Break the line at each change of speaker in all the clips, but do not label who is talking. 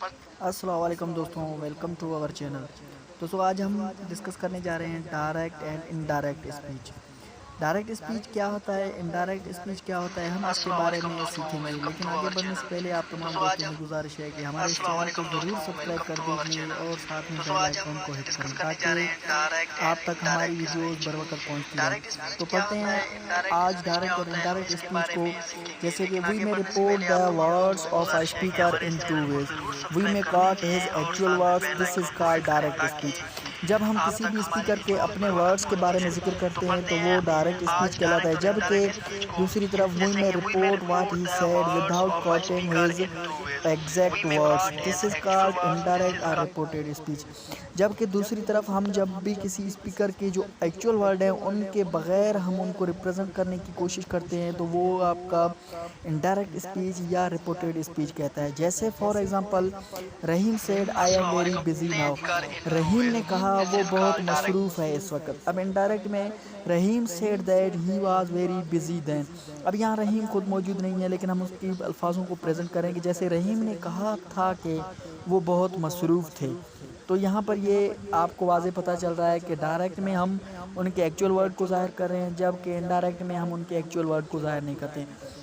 السلام علیکم دوستوں، ویلکم ٹو آور چینل۔ دوستوں آج ہم ڈسکس کرنے جا رہے ہیں direct and indirect speech. Direct speech کیا ہوتا ہے، انڈائریکٹ اسپیچ کیا ہوتا ہے، ہم اس کے بارے میں سیکھیں گے۔ لیکن آگے بڑھنے سے پہلے آپ تمام دوستوں سے گزارش ہے کہ ہمارے اس چینل کو ضرور سبسکرائب کر دیجیے اور ساتھ میں بیل آئیکن کو ہٹ کریں تاکہ آپ تک ہماری ویڈیوز بر وقت پہنچتی رہیں۔ تو پڑھتے ہیں آج ڈائریکٹ اور انڈائریکٹ اسپیچ کو، جیسے کہ وی میں report the words of a speaker in two ways, we میں quote his actual words, this is called direct speech. جب ہم کسی بھی اسپیکر کے اپنے ورڈز کے بارے میں ذکر کرتے ہیں تو وہ ڈائریکٹ اسپیچ کہلاتا ہے، جبکہ دوسری طرف وی میں report what he said without quoting his exact words, this is called indirect اور رپورٹڈ اسپیچ۔ جبکہ دوسری طرف ہم جب بھی کسی اسپیکر کے جو ایکچوئل ورڈ ہیں ان کے بغیر ہم ان کو ریپرزنٹ کرنے کی کوشش کرتے ہیں تو وہ آپ کا انڈائریکٹ اسپیچ یا رپورٹڈ اسپیچ کہتا ہے۔ جیسے for example Rahim said I am very busy now, Rahim نے کہا وہ بہت مصروف ہے اس وقت۔ اب انڈائریکٹ میں Rahim said that he was very busy then, اب یہاں رحیم خود موجود نہیں ہے لیکن ہم اس کی الفاظوں کو پریزنٹ کریں گے، جیسے رحیم نے کہا تھا کہ وہ بہت مصروف تھے۔ تو یہاں پر یہ آپ کو واضح پتہ چل رہا ہے کہ ڈائریکٹ میں ہم ان کے ایکچوئل ورڈ کو ظاہر کر رہے ہیں، جبکہ انڈائریکٹ میں ہم ان کے ایکچوئل ورڈ کو ظاہر نہیں کرتے ہیں۔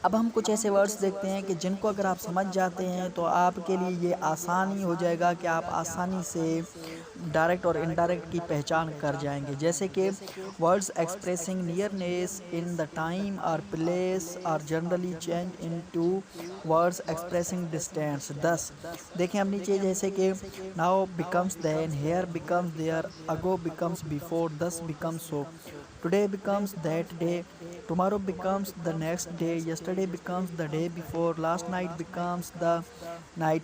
اب ہم کچھ ایسے ورڈز دیکھتے ہیں کہ جن کو اگر آپ سمجھ جاتے ہیں تو آپ کے لیے یہ آسانی ہو جائے گا کہ آپ آسانی سے ڈائریکٹ اور انڈائریکٹ کی پہچان کر جائیں گے، جیسے کہ words expressing nearness in the time اور پلیس اور generally change into words expressing distance. 10 دیکھیں اب نیچے، جیسے کہ now becomes then, here becomes there, ago becomes before, thus becomes so, today becomes that day, tomorrow becomes the next day, yesterday becomes the day before, last night becomes the night